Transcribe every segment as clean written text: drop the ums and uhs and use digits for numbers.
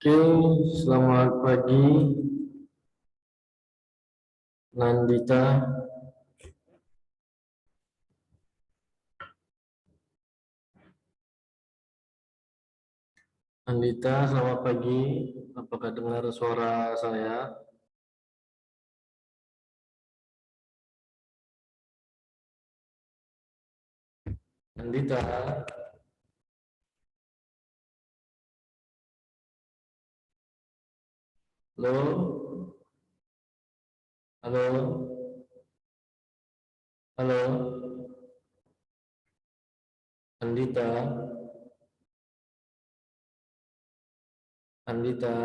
Oke, selamat pagi, Nandita. Nandita, selamat pagi. Apakah dengar suara saya? Nandita, halo, halo, halo, Nandita, Nandita.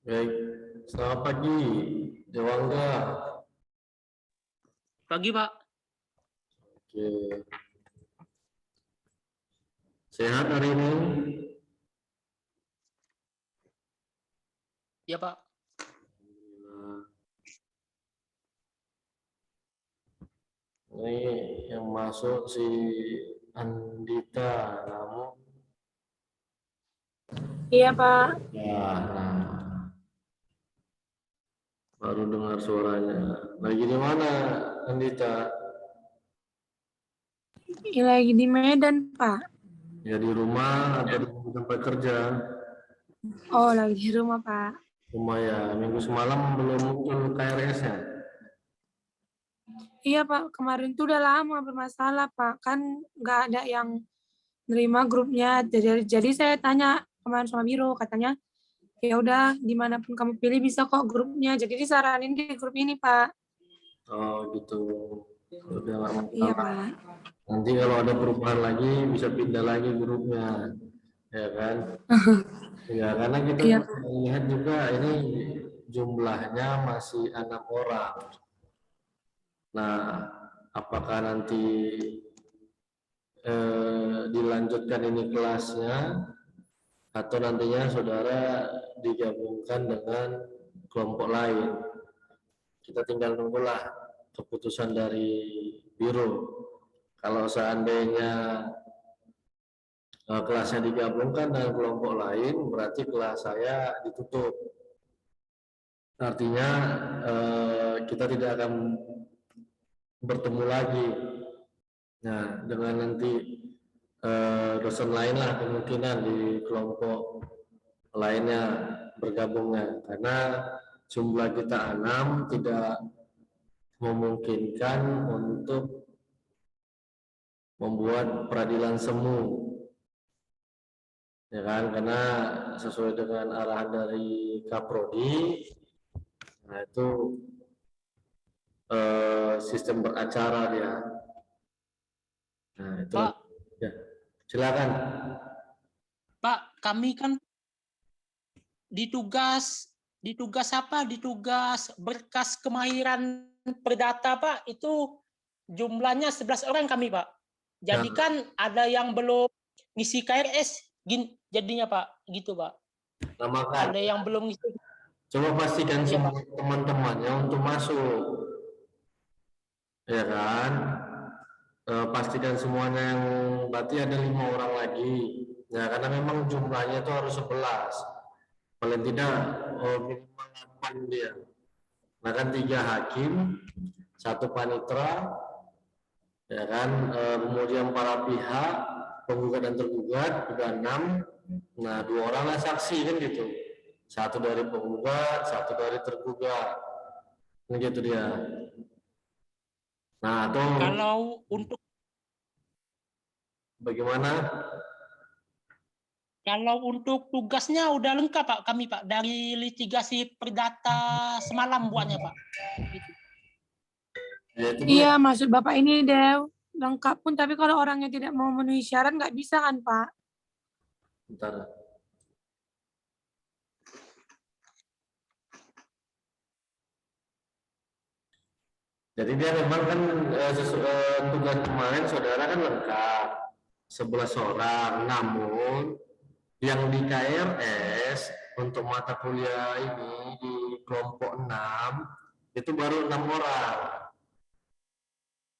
Baik, selamat pagi, Dewangga. Pagi, Pak. Oke, sehat hari ini? Ya, Pak. Ini yang masuk si Andita, namun Iya, Pak. ya, baru dengar suaranya. Lagi di mana, Andita? Lagi di Medan, Pak. Ya di rumah atau di tempat kerja? Oh, lagi di rumah, Pak. Rumah ya. Minggu semalam belum muncul KRS-nya. Iya, Pak. Kemarin tuh udah lama bermasalah, Pak. Kan nggak ada yang nerima grupnya. Jadi saya tanya kemarin sama Biro, katanya, ya udah dimanapun kamu pilih bisa kok grupnya. Jadi disaranin di grup ini, Pak. Oh gitu. Udah nggak Iya, masalah. Pak. Nanti kalau ada perubahan lagi bisa pindah lagi grupnya, ya kan? Ya karena kita Iya, Pak. lihat juga ini jumlahnya masih 6 orang. Nah, apakah nanti dilanjutkan ini kelasnya atau nantinya saudara digabungkan dengan kelompok lain? Kita tinggal nunggulah keputusan dari biro. Kalau seandainya kelasnya digabungkan dengan kelompok lain, berarti kelas saya ditutup. Artinya kita tidak akan bertemu lagi. Nah, dengan nanti dosen lain lah kemungkinan di kelompok lainnya bergabungnya, karena jumlah kita 6 tidak memungkinkan untuk membuat peradilan semu, ya kan? Karena sesuai dengan arahan dari Kaprodi, nah itu sistem beracara dia. Nah itu Pak. Ya, silakan. Pak, kami kan ditugas berkas kemahiran perdata, Pak. Itu jumlahnya 11 orang kami, Pak. Jadi Nah, kan ada yang belum ngisi KRS jadinya, Pak. Gitu, Pak. namakan. Ada yang belum ngisi. Coba pastikan Iya, semua Pak. teman-temannya untuk masuk, ya kan? Pastikan semuanya, yang berarti ada 5 orang lagi. Ya, karena memang jumlahnya itu harus 11. paling tidak minimal 8 dia. Nah kan 3 hakim, 1 panitra, ya kan, kemudian para pihak penggugat dan tergugat udah 6. Nah 2 orang lah saksi kan gitu, 1 dari penggugat, 1 dari tergugat, nah, gitu dia. Nah atau Kalau untuk bagaimana? Kalau untuk tugasnya udah lengkap Pak, kami Pak, dari litigasi perdata semalam buatnya Pak. Itu. Ya, itu Iya, maksud Bapak ini deh lengkap pun, tapi kalau orangnya tidak mau memenuhi syarat nggak bisa kan Pak? bentar. Jadi dia memang kan tugas kemarin saudara kan lengkap 11 orang, namun yang di KRS untuk mata kuliah ini di kelompok 6 itu baru 6 orang.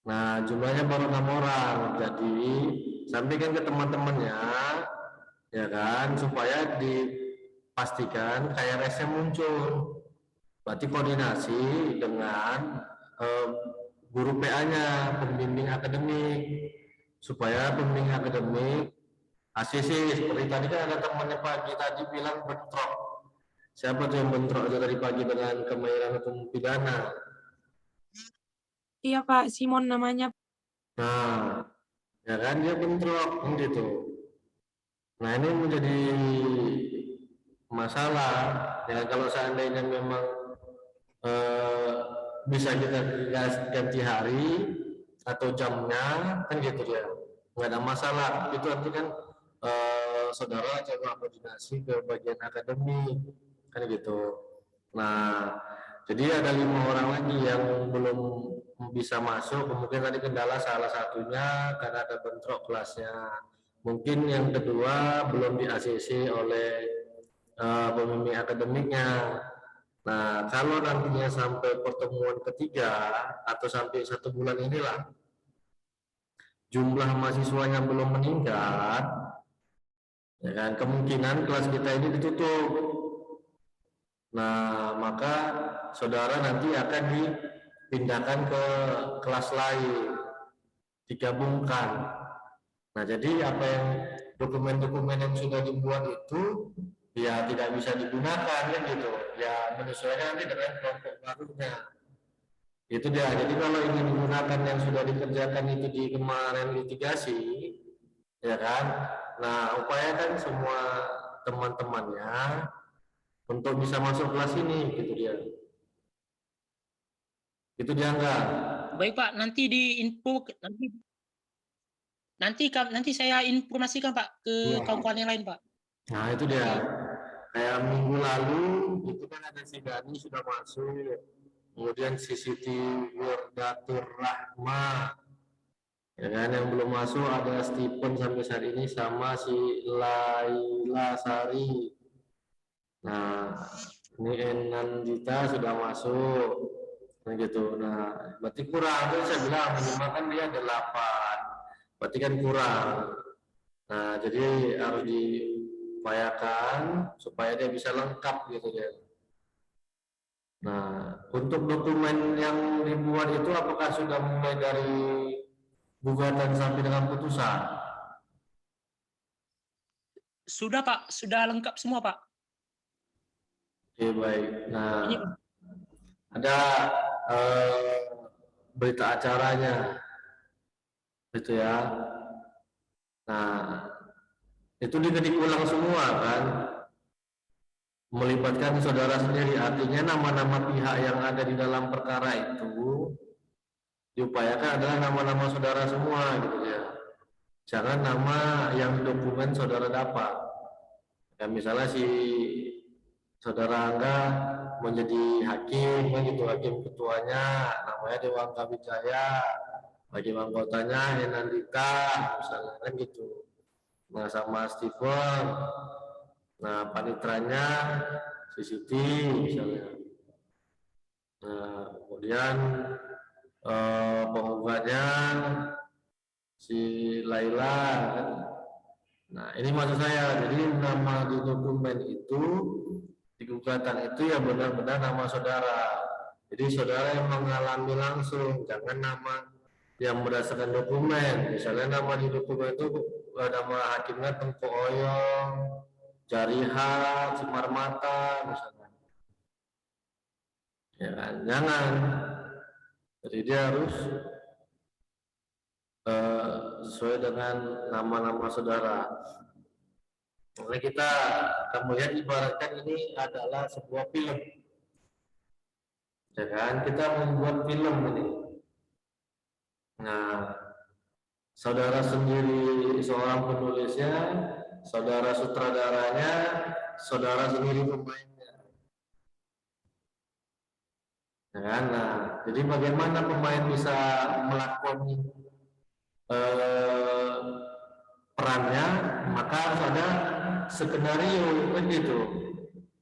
Nah jumlahnya baru 6 orang, jadi sampaikan ke teman-temannya, ya kan, supaya dipastikan KRS-nya muncul. Berarti koordinasi dengan guru PA-nya, pembimbing akademik, supaya pembimbing akademik ACC, seperti tadi kan ada temannya pagi tadi bilang bentrok. Siapa tuh yang bentrok dari pagi dengan kemahiran hukum pidana? Iya Pak, Simon namanya. Nah, ya kan dia bentrok kan gitu. Nah ini menjadi masalah. Ya kalau seandainya memang bisa kita ganti hari atau jamnya kan gitu ya, nggak ada masalah. Itu nanti kan saudara coba koordinasi ke bagian akademik kan gitu. Nah jadi ada 5 orang lagi yang belum bisa masuk, kemungkinan tadi kendala salah satunya karena ada bentrok kelasnya, mungkin yang kedua belum di ACC oleh pembimbing akademiknya. Nah, kalau nantinya sampai pertemuan ketiga atau sampai 1 bulan inilah jumlah mahasiswanya belum meningkat, ya kan, kemungkinan kelas kita ini ditutup. Nah, maka saudara nanti akan dipindahkan ke kelas lain, digabungkan. Nah, jadi apa yang dokumen-dokumen yang sudah dibuat itu ya tidak bisa digunakan kan gitu. Ya menyesuaikan nanti dengan kelompok barunya. Itu dia. Jadi kalau ingin menggunakan yang sudah dikerjakan itu di kemarin litigasi, ya kan. Nah, upayakan semua teman-temannya untuk bisa masuk kelas ini, gitu dia. Itu dia enggak. Baik Pak, nanti di info nanti saya informasikan Pak ke kawan-kawan yang lain Pak. Nah, itu dia. Kayak minggu lalu itu kan ada si Dani sudah masuk, kemudian si Siti Wirdatur Rahma, ya kan, yang belum masuk ada Stephen sampai saat ini sama si Laila Sari. Nah ini Enandita sudah masuk, nah gitu. Nah berarti kurang, itu saya bilang minimal kan dia ada 8, berarti kan kurang. Nah jadi harus diupayakan supaya dia bisa lengkap gitu ya. Nah untuk dokumen yang dibuat itu apakah sudah mulai dari gugatan sampai dengan putusan? Sudah Pak, sudah lengkap semua Pak. Oke baik. Nah Ini ada berita acaranya gitu ya. Nah itu diketik ulang semua kan, melibatkan saudara sendiri, artinya nama-nama pihak yang ada di dalam perkara itu diupayakan adalah nama-nama saudara semua gitu ya, jangan nama yang di dokumen saudara dapat. Ya, misalnya si saudara Angga menjadi hakim kan gitu, hakim ketuanya namanya Dewangga Wijaya, hakim anggotanya Enandita misalnya kan gitu. Nah sama Stephen, nah panitranya si Siti misalnya. Nah kemudian penggugatnya si Laila kan. Nah ini maksud saya, jadi nama di dokumen itu di gugatan itu ya benar-benar nama saudara. Jadi saudara yang mengalami langsung, jangan nama yang berdasarkan dokumen. Misalnya nama di dokumen itu nama hakimnya Tengku Oyong, Jarihat, Sumarmata, misalnya. Ya kan? Jangan. Jadi dia harus sesuai dengan nama-nama saudara. Oleh kita kemudian ibaratkan ini adalah sebuah film. Ya kan? Kita membuat film ini. Nah, saudara sendiri seorang penulisnya, saudara sutradaranya, saudara sendiri pemainnya. Ya kan? Nah, jadi bagaimana pemain bisa melakoni perannya, maka harus ada skenario kan gitu,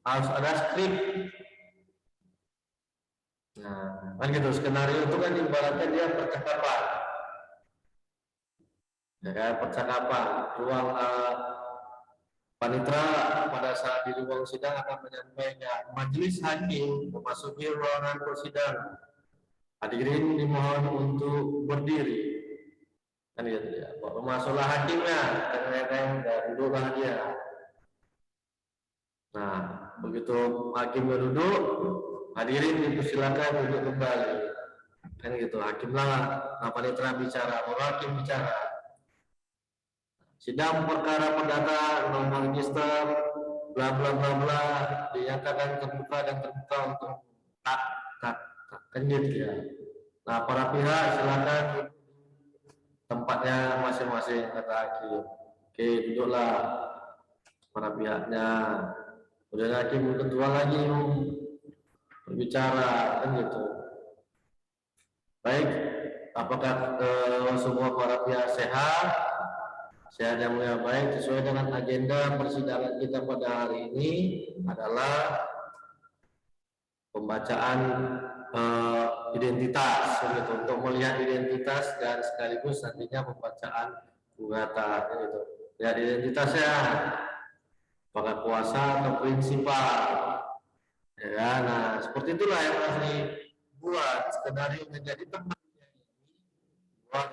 harus ada skrip. Nah, kan gitu, skenario itu kan ibaratnya dia percakapan, ya kan, percakapan. Ruang panitera pada saat di ruang sidang akan menyampaikan, majelis hakim memasuki ruangan persidangan, hadirin dimohon untuk berdiri. Kan gitu ya, masuklah hakimnya, dan duduklah dia. Nah, begitu hakimnya duduk, hadirin dipersilakan duduk kembali. Kan gitu, hakimlah panitera bicara, hakim bicara. Sidang perkara perdata nomor register bla bla bla bla dinyatakan terbuka dan terbuka untuk tak kan gitu ya. Nah, para pihak silakan tempatnya masing-masing, kata hakim. Oke, duduklah para pihaknya. Kemudian hakim kedua lagi berbicara, kan gitu. Baik, apakah semua para pihak sehat? Sehat yang mulia, baik. Sesuai dengan agenda persidangan kita pada hari ini adalah pembacaan identitas, gitu, untuk melihat identitas dan sekaligus nantinya pembacaan gugatan, gitu. Lihat identitasnya, apakah kuasa atau prinsipal, ya. Nah, seperti itulah yang harus dibuat skenario menjadi teman buat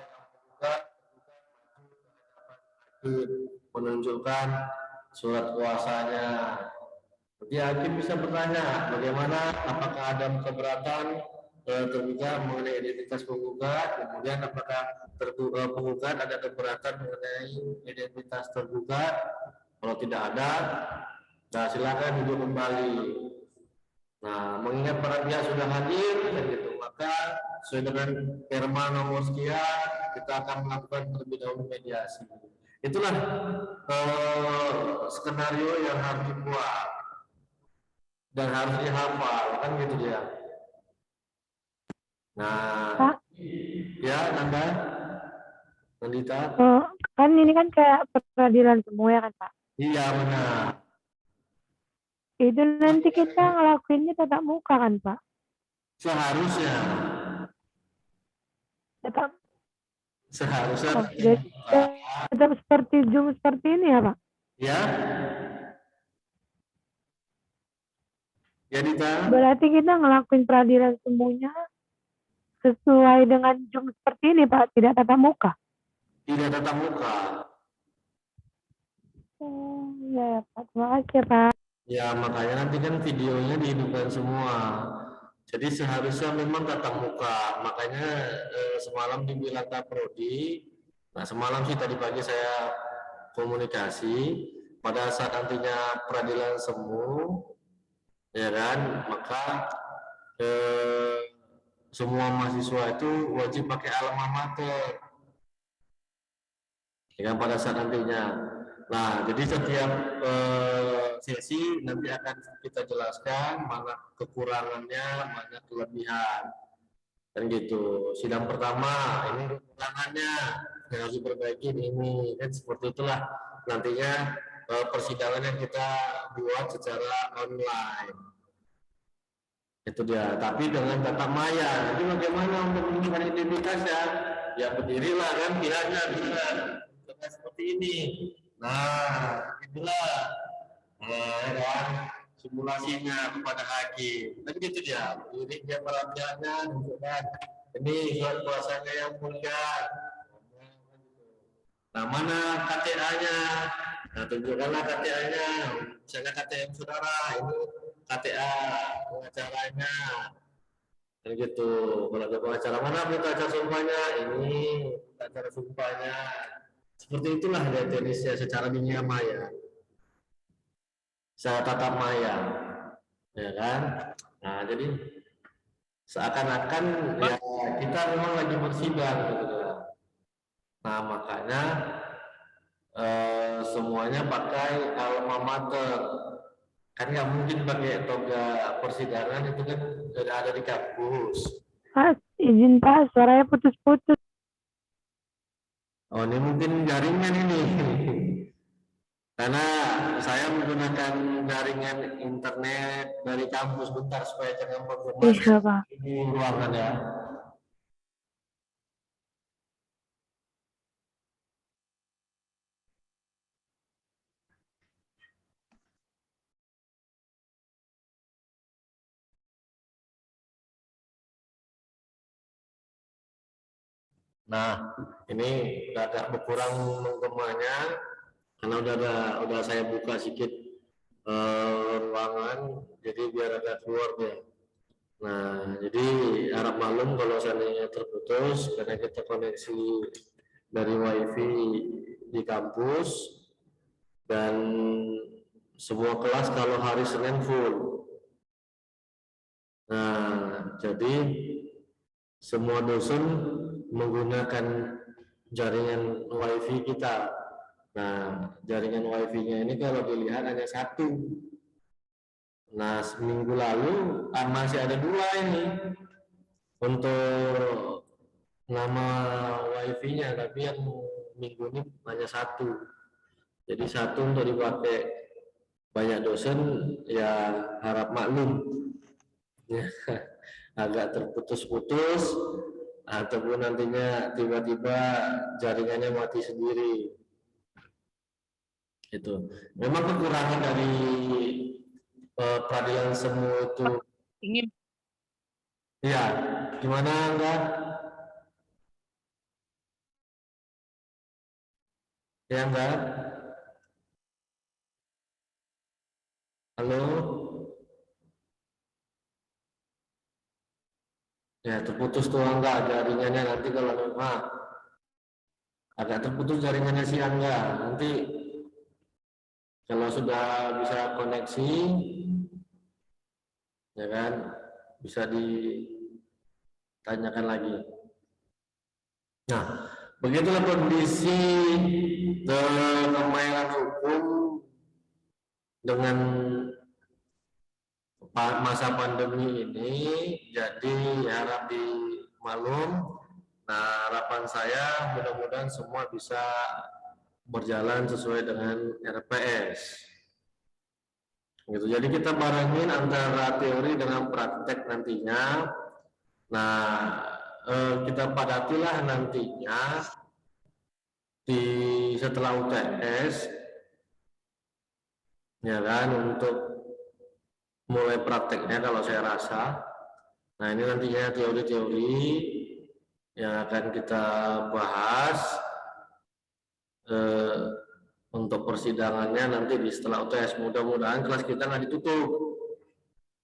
menunjukkan surat kuasanya. Jadi hakim bisa bertanya, bagaimana, apakah ada keberatan tergugat mengenai identitas penggugat, kemudian apakah penggugat ada keberatan mengenai identitas tergugat. Kalau tidak ada, nah silakan duduk kembali. Nah, mengingat para pihak sudah hadir, gitu, maka sesuai dengan perma nomor sekian, kita akan melakukan terlebih dahulu mediasi. Itulah skenario yang harus dibuat dan harus dihafal, kan gitu dia. Nah, Pak? Ya, Nandita. Kan ini kan kayak peradilan semua ya kan Pak? Iya, benar. Itu nanti kita ngelakuinnya tatap muka kan Pak? Seharusnya. Seharusnya. Oh, jadi tetap seperti Zoom seperti ini ya Pak? Ya. Ya, Dita. Berarti kita ngelakuin peradilan semuanya sesuai dengan Zoom seperti ini Pak, tidak tatap muka? Tidak tatap muka. Oh, ya Pak, terima kasih Pak. Ya, makanya nanti kan videonya dihidupkan semua. Jadi seharusnya memang tatap muka. Makanya semalam dibilang Kaprodi, nah semalam sih tadi pagi saya komunikasi, pada saat nantinya peradilan semu, ya kan, maka semua mahasiswa itu wajib pakai alma mater, ya kan, pada saat nantinya. Nah, jadi setiap sesi nanti akan kita jelaskan mana kekurangannya, mana kelebihan, dan gitu. Sidang pertama ini kekurangannya yang harus diperbaiki ini, kan seperti itulah nantinya persidangan yang kita buat secara online. Itu dia, tapi dengan tatap maya. Jadi bagaimana untuk menunjukkan identitasnya? Ya berdirilah kan pihaknya bisa seperti ini. Nah, itulah. Nah, kan. simulasinya kepada hakim. Kan gitu dia. Jadi dia perhatiannya menunjukkan ini surat kuasanya yang mulia. Nah, mana KTA-nya? Nah, tunjukkanlah KTA-nya. Misalnya KTM saudara, ini KTA pengacaranya. Dan gitu. Kalau ada pengacara mana berita acara sumpahnya? Ini berita acara sumpahnya. Seperti itulah dia teknisnya secara dunia maya. Secara tatap maya. Ya kan? Nah, jadi seakan-akan ya kita memang lagi bersidang gitu ya. Nah, makanya semuanya pakai alma mater. Kan nggak mungkin pakai toga persidangan, itu kan sudah ada di kampus. Pak, izin Pak, suaranya putus-putus. Oh, ini mungkin jaringan ini. Karena saya menggunakan jaringan internet dari kampus, bentar supaya jangan bergema Bisa Pak. di ruangan ya. Nah, ini udah agak berkurang menggemanya karena udah saya buka sedikit ruangan, jadi biar agak keluar dia. Nah, jadi harap maklum kalau seandainya terputus karena kita koneksi dari WiFi di kampus dan semua kelas kalau hari Senin full. Nah, jadi semua dosen menggunakan jaringan WiFi kita. Nah, jaringan WiFi-nya ini kalau dilihat hanya satu. Nah, seminggu lalu masih ada dua ini untuk nama WiFi-nya, tapi yang minggu ini hanya satu. Jadi satu untuk dipakai banyak dosen, ya harap maklum. Ya, agak terputus-putus ataupun nantinya tiba-tiba jaringannya mati sendiri. Itu memang kekurangan dari peradilan semu itu. Ingin Ya, gimana enggak? Ya enggak? Halo? Ya, terputus tuh enggak jaringannya nanti kalau memang agak terputus jaringannya si Angga. Nanti kalau sudah bisa koneksi, ya kan, bisa ditanyakan lagi. Nah, begitulah kondisi kemahiran hukum dengan masa pandemi ini. Jadi harap dimaklum. Nah, harapan saya mudah-mudahan semua bisa berjalan sesuai dengan RPS. Gitu. Jadi kita barengin antara teori dengan praktek nantinya. Nah, kita padatilah nantinya setelah UTS, ya kan, untuk mulai prakteknya kalau saya rasa. Nah, ini nantinya teori-teori yang akan kita bahas untuk persidangannya nanti di setelah UTS. Mudah-mudahan kelas kita nggak ditutup,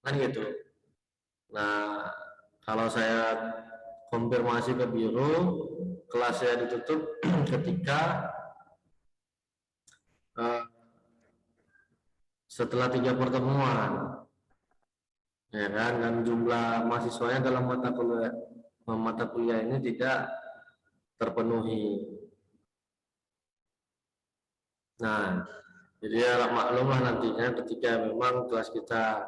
kan gitu. Nah, kalau saya konfirmasi ke biro, kelas saya ditutup ketika setelah 3 pertemuan, ya kan, dan jumlah mahasiswanya dalam mata kuliah ini tidak terpenuhi. Nah, jadi harap maklumlah nantinya ketika memang kelas kita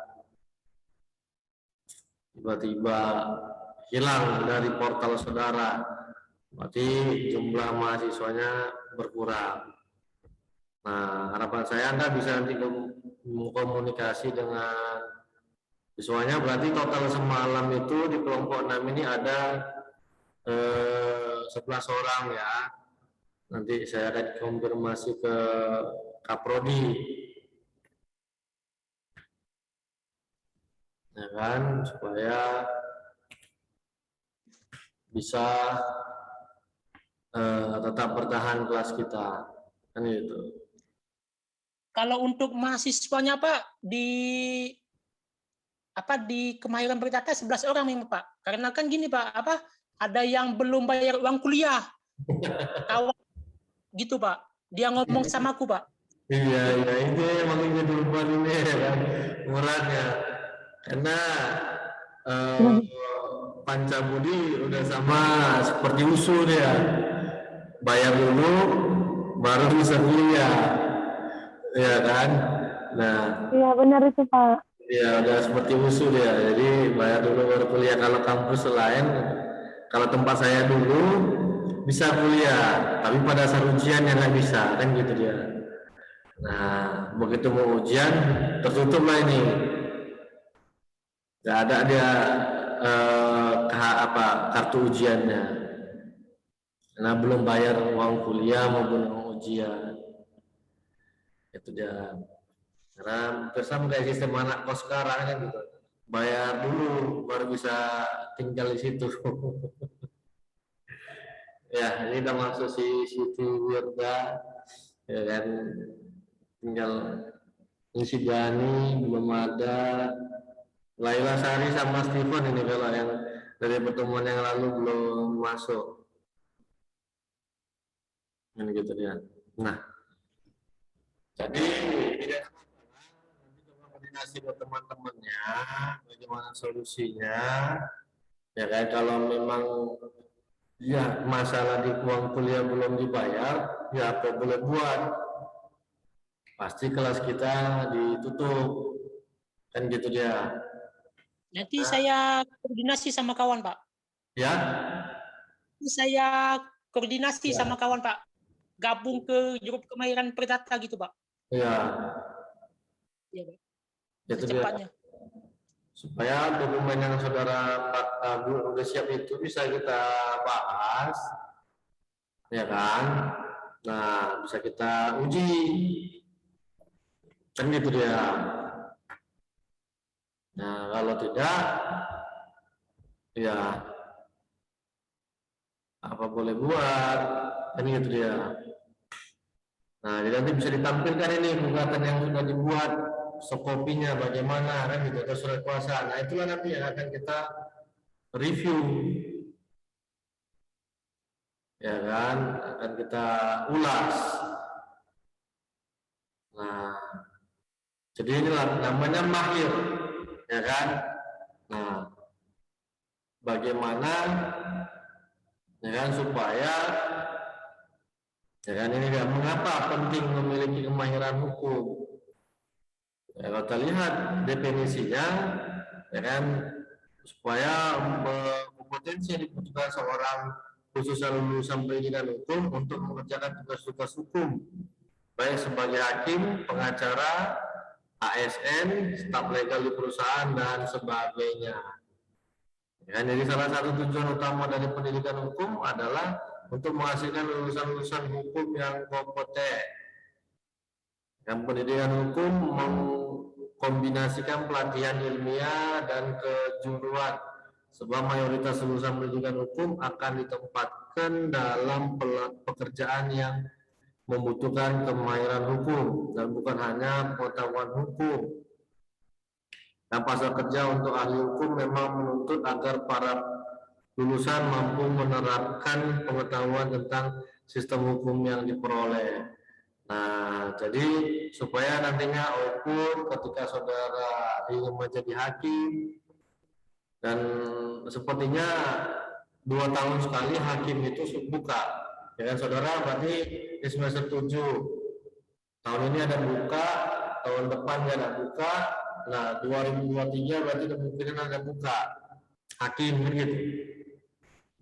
tiba-tiba hilang dari portal saudara, berarti jumlah mahasiswanya berkurang. Nah, harapan saya Anda bisa nanti komunikasi dengan siswanya, berarti total semalam itu di kelompok 6 ini ada 11 orang ya. Nanti saya akan konfirmasi ke Kaprodi. ya kan, supaya bisa tetap bertahan kelas kita, kan gitu. Kalau untuk mahasiswanya Pak di Kemahiran Berdata 11 orang nih Pak. Karena kan gini Pak, ada yang belum bayar uang kuliah. Kawan gitu Pak. Dia ngomong sama aku Pak. Iya, itu emang jadi beban ini ya kan, murahnya. Karena Pancabudi udah sama seperti usul dia, bayar dulu baru bisa kuliah, ya kan. Nah, Iya benar itu Pak. ya udah seperti usul ya, jadi bayar dulu baru kuliah. Kalau kampus lain, kalau tempat saya dulu bisa kuliah, tapi pada saat ujian yang nggak bisa, kan gitu dia. Nah, begitu mau ujian tertutup lah ini, nggak ada dia kartu ujiannya, karena belum bayar uang kuliah maupun uang ujian. Itu dia. Karena bersama kayak sistem anak kos sekarang kan gitu, bayar dulu baru bisa tinggal di situ. Ya, ini udah masuk si Siti Wirda, ya kan, tinggal si Gani belum ada, Laila Sari sama Steven ini kalau yang dari pertemuan yang lalu belum masuk, ini gitu dia. Nah, jadi tidak ada masalah, nanti coba koordinasi buat teman-temannya, bagaimana solusinya, ya kan. Kalau memang ya masalah di uang kuliah belum dibayar, ya apa boleh buat, pasti kelas kita ditutup, kan gitu dia. Nanti saya koordinasi sama kawan Pak. Ya, Nanti saya koordinasi ya, sama kawan Pak. Gabung ke grup Kemahiran Perdata gitu Pak. ya, Iya Pak. itu dia. Secepatnya. Supaya dokumen yang saudara udah siap itu bisa kita bahas, ya kan. Nah, bisa kita uji, kan gitu dia. Nah, kalau tidak, ya apa boleh buat, kan gitu dia. Nah, jadi nanti bisa ditampilkan ini gugatan yang sudah dibuat, kopinya bagaimana, kan gitu, atau surat kuasa. Nah, itulah nanti yang akan kita review, ya kan, akan kita ulas. Nah, jadi inilah namanya mahir, ya kan. Nah, bagaimana, ya kan, supaya, ya kan, ini kan, mengapa penting memiliki kemahiran hukum. Ya, kalau kita lihat definisinya, ya kan, supaya kompetensi yang dibutuhkan seorang khususnya lulusan pendidikan hukum untuk mengerjakan tugas-tugas hukum, baik sebagai hakim, pengacara, ASN, staf legal di perusahaan dan sebagainya. Ya, jadi salah satu tujuan utama dari pendidikan hukum adalah untuk menghasilkan lulusan-lulusan hukum yang kompeten. Yang pendidikan hukum mengkombinasikan pelatihan ilmiah dan kejuruan, sebab mayoritas lulusan pendidikan hukum akan ditempatkan dalam pekerjaan yang membutuhkan kemahiran hukum dan bukan hanya pengetahuan hukum. Dan pasar kerja untuk ahli hukum memang menuntut agar para lulusan mampu menerapkan pengetahuan tentang sistem hukum yang diperoleh. Nah, jadi supaya nantinya output ketika saudara ingin menjadi hakim, dan sepertinya 2 tahun sekali hakim itu buka, ya kan saudara, berarti di semester 7 tahun ini ada buka, tahun depan ada buka. Nah, 2023 berarti kemungkinan ada buka hakim gitu.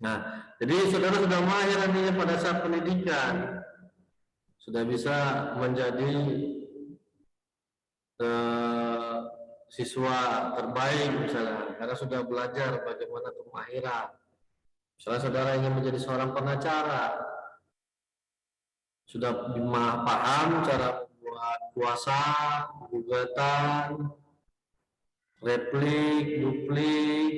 Nah, jadi saudara sudah mahir nantinya pada saat pendidikan, sudah bisa menjadi siswa terbaik misalnya, karena sudah belajar bagaimana kemahiran. Misalnya saudara ingin menjadi seorang pengacara, sudah paham cara membuat kuasa, gugatan, replik, duplik,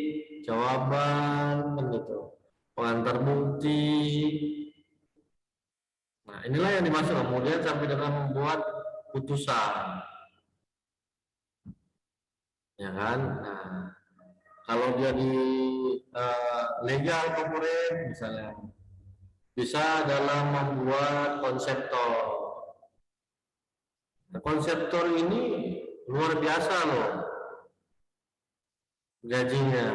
jawaban, kan gitu, pengantar bukti. Nah, inilah yang dimaksud kemudian sampai dengan membuat putusan, ya kan? Nah, kalau dia di legal corporate misalnya, bisa dalam membuat konseptor. Nah, konseptor ini luar biasa loh gajinya.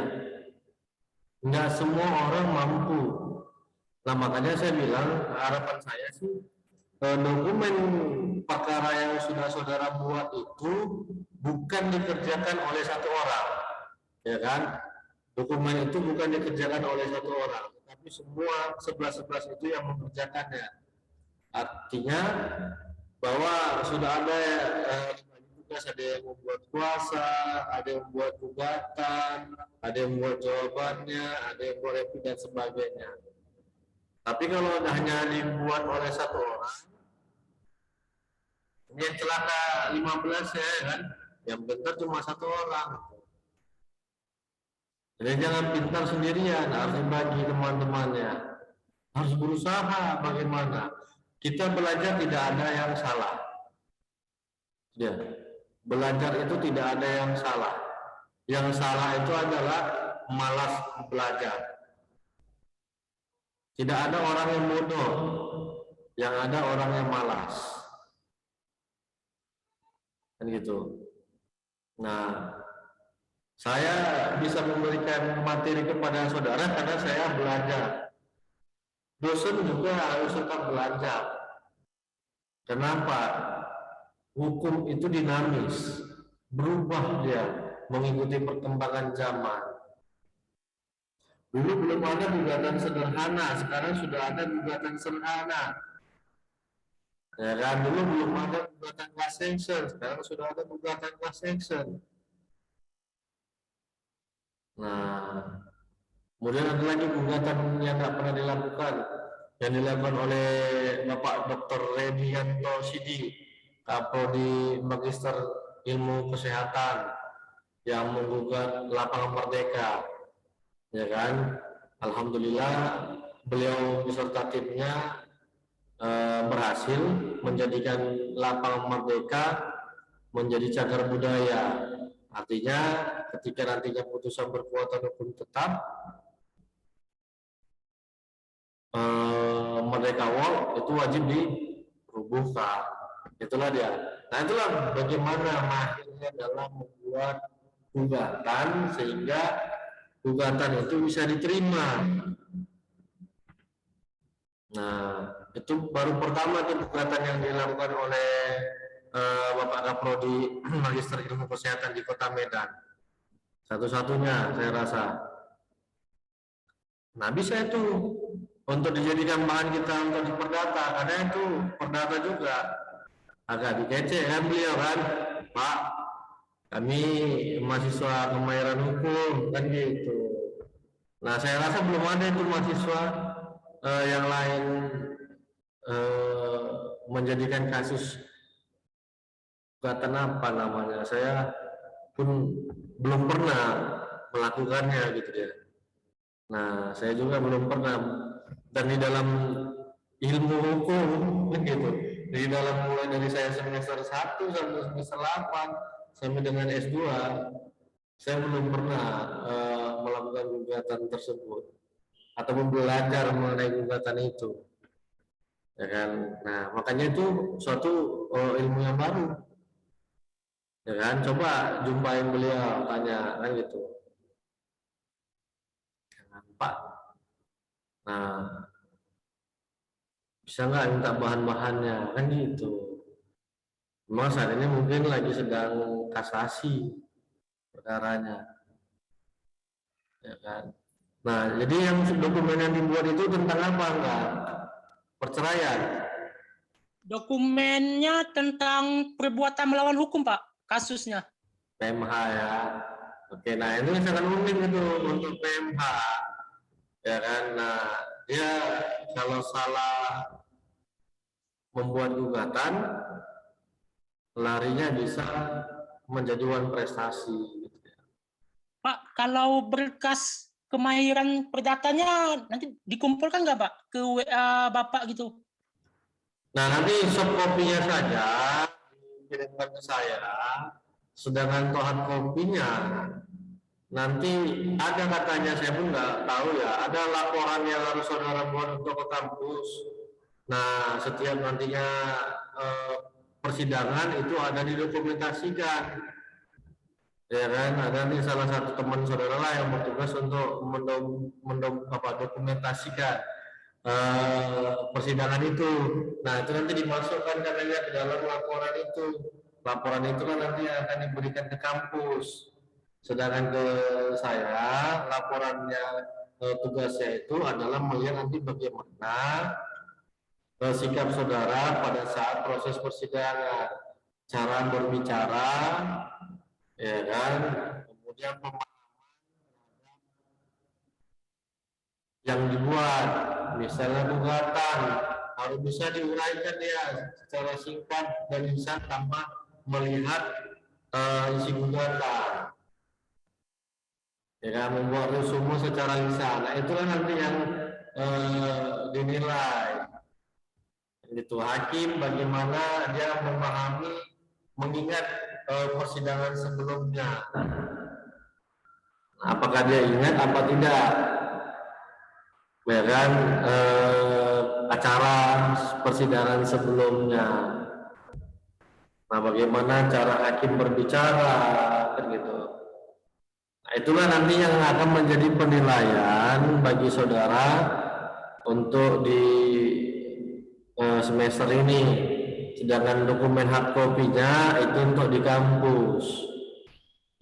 Nggak semua orang mampu. Nah, makanya saya bilang harapan saya sih dokumen perkara yang sudah saudara buat itu bukan dikerjakan oleh satu orang, ya kan? Dokumen itu bukan dikerjakan oleh satu orang, tapi semua 11 itu yang mengerjakannya. Artinya bahwa sudah ada tugas, ada yang membuat kuasa, ada yang membuat gugatan, ada yang membuat jawabannya, ada yang membuat replik dan sebagainya. Tapi kalau hanya dibuat oleh satu orang, yang celaka 15 ya kan, yang pintar cuma satu orang. Jadi jangan pintar sendirian, harus dibagi teman-temannya. Harus berusaha bagaimana. Kita belajar tidak ada yang salah. Ya, belajar itu tidak ada yang salah. Yang salah itu adalah malas belajar. Tidak ada orang yang bodoh, yang ada orang yang malas. Kan gitu. Nah, saya bisa memberikan materi kepada saudara karena saya belajar. Dosen juga harus tetap belajar. Kenapa? Hukum itu dinamis, berubah dia mengikuti perkembangan zaman. Dulu belum ada gugatan sederhana, sekarang sudah ada gugatan sederhana. Ya kan, dulu belum ada gugatan class action, sekarang sudah ada gugatan class action. Nah, kemudian ada lagi gugatan yang nggak pernah dilakukan, yang dilakukan oleh Bapak Dr. Redianto Sidi, Kaprodi Magister Ilmu Kesehatan, yang menggugat Lapangan Merdeka, ya kan? Alhamdulillah beliau beserta timnya berhasil menjadikan Lapangan Merdeka menjadi cagar budaya. Artinya ketika nantinya putusan berkuatan hukum tetap, Merdeka World itu wajib dirubuhkan. Itulah dia. Nah, itulah bagaimana mahirnya dalam membuat gugatan sehingga gugatan itu bisa diterima. Nah, itu baru pertama tuh gugatan yang dilakukan oleh Bapak Kaprodi Magister Ilmu Kesehatan di Kota Medan. Satu-satunya saya rasa. Nah, bisa itu untuk dijadikan bahan kita untuk diperdata, karena itu perdata juga agak dikece kan beliau kan, Pak, kami mahasiswa kemahiran hukum kan gitu. Nah, saya rasa belum ada itu mahasiswa yang lain menjadikan kasus gugatan apa namanya, saya pun belum pernah melakukannya gitu ya. Nah, saya juga belum pernah, dan di dalam ilmu hukum gitu, di dalam mulai dari saya semester 1 sampai semester 8 sampai dengan S2, saya belum pernah melakukan gugatan tersebut ataupun belajar mengenai gugatan itu, ya kan. Nah, makanya itu suatu ilmu yang baru, ya kan. Coba jumpain beliau, tanya kan gitu, jangan Pak, nah bisa nggak minta bahan-bahannya kan gitu. Memang saat ini mungkin lagi sedang kasasi perkaranya, ya kan. Nah, jadi yang dokumen yang dibuat itu tentang apa enggak? Perceraian. Dokumennya tentang perbuatan melawan hukum, Pak, kasusnya. PMH ya. Oke, nah ini sangat unik itu untuk PMH, ya kan. Nah, dia kalau salah membuat gugatan, larinya bisa menjadi wan prestasi gitu ya. kalau berkas kemahiran perdatanya nanti dikumpulkan nggak Pak ke WA Bapak gitu? Nah, nanti soft copy-nya saja dikirimkan ke saya, sedangkan hard copy-nya nanti ada katanya, saya pun nggak tahu ya, ada laporan yang harus saudara buat untuk ke kampus. Nah, setiap nantinya persidangan itu ada didokumentasikan, ya kan? Ada nih salah satu teman saudara lah yang bertugas untuk mendokumentasikan persidangan itu. Nah, itu nanti dimasukkan katanya ke dalam laporan itu. Laporan itu kan nanti akan diberikan ke kampus. Sedangkan ke saya, laporannya tugasnya itu adalah melihat nanti bagaimana sikap saudara pada saat proses persidangan, cara berbicara, ya kan, kemudian yang dibuat, misalnya gugatan harus bisa diuraikan ya secara singkat dan bisa tanpa melihat isi gugatan, ya kan, membuat resume secara lisan. Nah, itulah nanti yang dinilai. Itu hakim bagaimana dia memahami, mengingat persidangan sebelumnya. Apakah dia ingat apa tidak? Ya kan, acara persidangan sebelumnya. Nah, bagaimana cara hakim berbicara, kan gitu. Nah, itulah nanti yang akan menjadi penilaian bagi saudara untuk di semester ini. Sedangkan dokumen hard copy-nya itu untuk di kampus,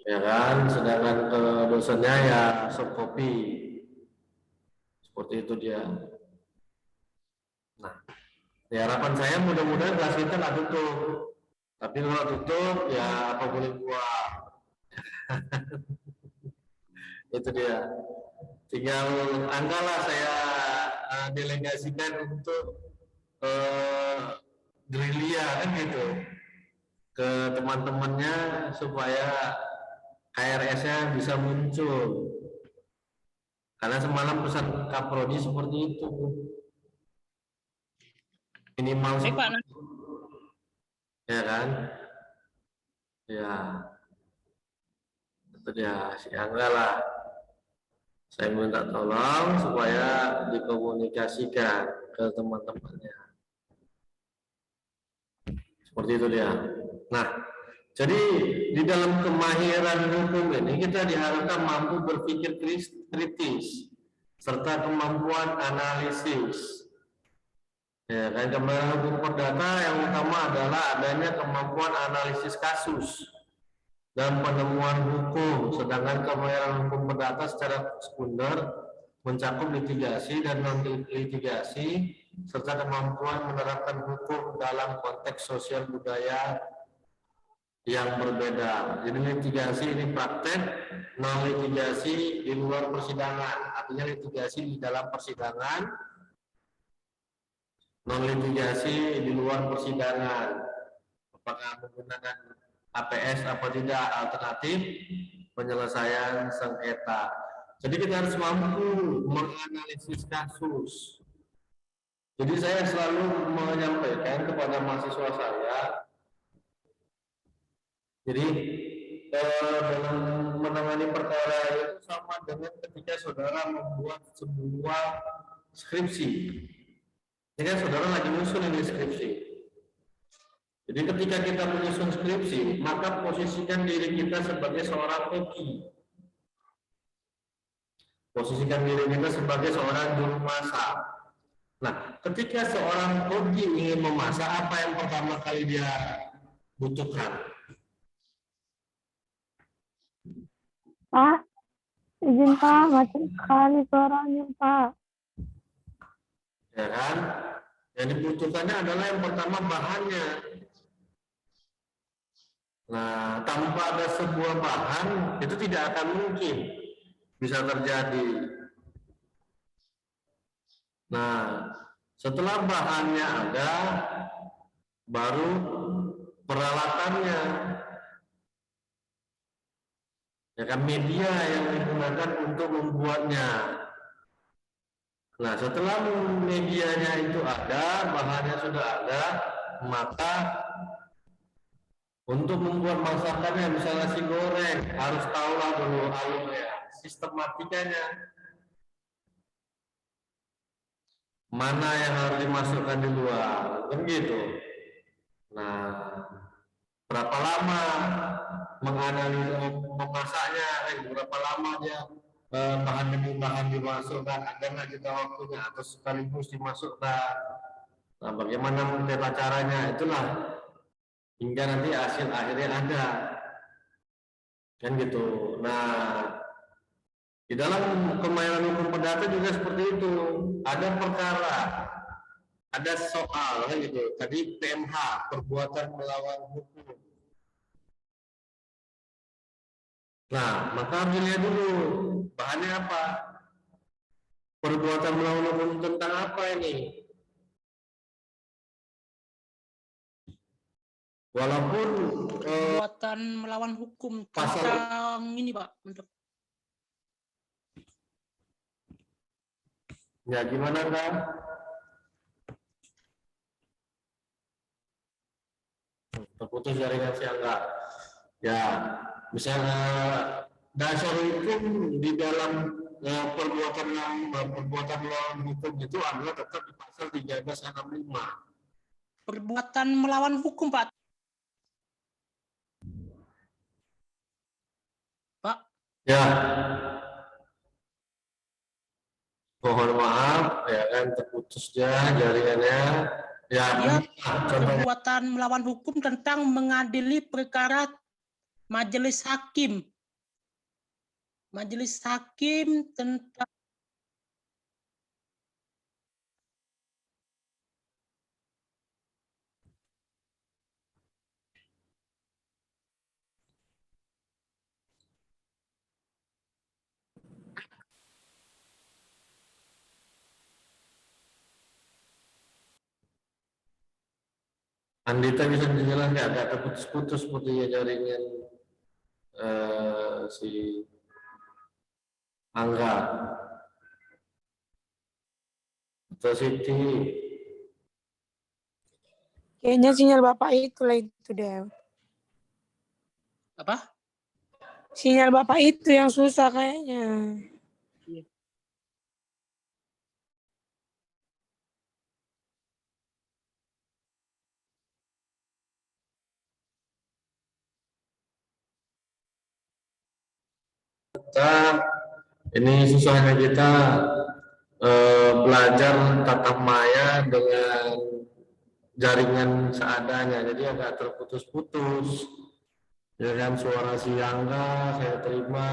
ya kan. Sedangkan ke dosennya ya soft copy. Seperti itu dia. Nah, ya harapan saya mudah-mudahan kelas kita nggak tutup. Tapi kalau tutup ya apa boleh buat. Itu dia. Tinggal anggaplah saya delegasikan untuk gerilya kan gitu ke teman-temannya supaya KRS-nya bisa muncul. Karena semalam pesan Kaprodi seperti itu. Minimal Pak, ya kan? Ya. Itu dia, si Angga lah. Saya minta tolong supaya dikomunikasikan ke teman-temannya. Seperti itu dia. Nah, jadi di dalam kemahiran hukum ini kita diharapkan mampu berpikir kritis serta kemampuan analisis. Ya, kan kemahiran hukum perdata yang utama adalah adanya kemampuan analisis kasus dan penemuan hukum, sedangkan kemahiran hukum perdata secara sekunder mencakup litigasi dan non-litigasi serta kemampuan menerapkan hukum dalam konteks sosial budaya yang berbeda. Jadi litigasi ini praktek, non-litigasi di luar persidangan. Artinya litigasi di dalam persidangan, non-litigasi di luar persidangan. Apakah menggunakan APS apa tidak, alternatif penyelesaian sengketa. Jadi kita harus mampu menganalisis kasus. Jadi saya selalu menyampaikan kepada mahasiswa saya, jadi dalam menangani perkara itu sama dengan ketika saudara membuat sebuah skripsi. Ini kan saudara lagi menyusun ini skripsi. Jadi ketika kita menyusun skripsi, maka posisikan diri kita sebagai seorang koki. Posisikan diri kita sebagai seorang juru masak. Nah, ketika seorang koki ingin memasak, apa yang pertama kali dia butuhkan? Pak, izin Pak, macam sekali suaranya Pak. Ya kan? Yang dibutuhkannya adalah yang pertama bahannya. Nah, tanpa ada sebuah bahan, itu tidak akan mungkin bisa terjadi. Nah, setelah bahannya ada, baru peralatannya. ya kan, media yang digunakan untuk membuatnya. Nah, setelah medianya itu ada, bahannya sudah ada, maka untuk membuat masakannya, misalnya nasi goreng, harus tahulah dulu alurnya, sistematikanya, mana yang harus dimasukkan di luar, kan gitu. Nah, berapa lama menganalisa memasaknya, berapa lama dia bahan demi bahan dimasukkan, ada nggak kita waktunya atau sekaligus dimasukkan. Nah, bagaimana tata caranya, itulah hingga nanti hasil akhirnya ada, kan gitu. Nah, di dalam kemahiran hukum perdata juga seperti itu, ada perkara, ada soal, kan gitu. Tadi PMH, perbuatan melawan hukum. Nah, maka harus dilihat dulu bahannya apa, perbuatan melawan hukum tentang apa ini. Walaupun Perbuatan melawan hukum tentang ini Pak, untuk ya gimana kan? Terputus jaringan si Angga. Ya, misalnya dasar hukum di dalam perbuatan melawan hukum itu adalah tetap di pasal 1365. perbuatan melawan hukum Pak. Pak. Ya. Mohon maaf ya kan, terputus jaringannya. Ya, Dia perbuatan melawan hukum tentang mengadili perkara majelis hakim. Majelis hakim tentang Andita bisa dijelaskan nggak? Agak terputus-putus seperti jaringan si Angga atau Siti. Kayaknya sinyal Bapak itu lah itu deh. apa? Sinyal Bapak itu yang susah kayaknya. Ini susahnya kita belajar tatap maya dengan jaringan seadanya, jadi agak terputus-putus. Ya kan, suara si Angga saya terima.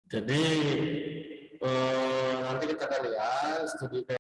Jadi nanti kita akan lihat studi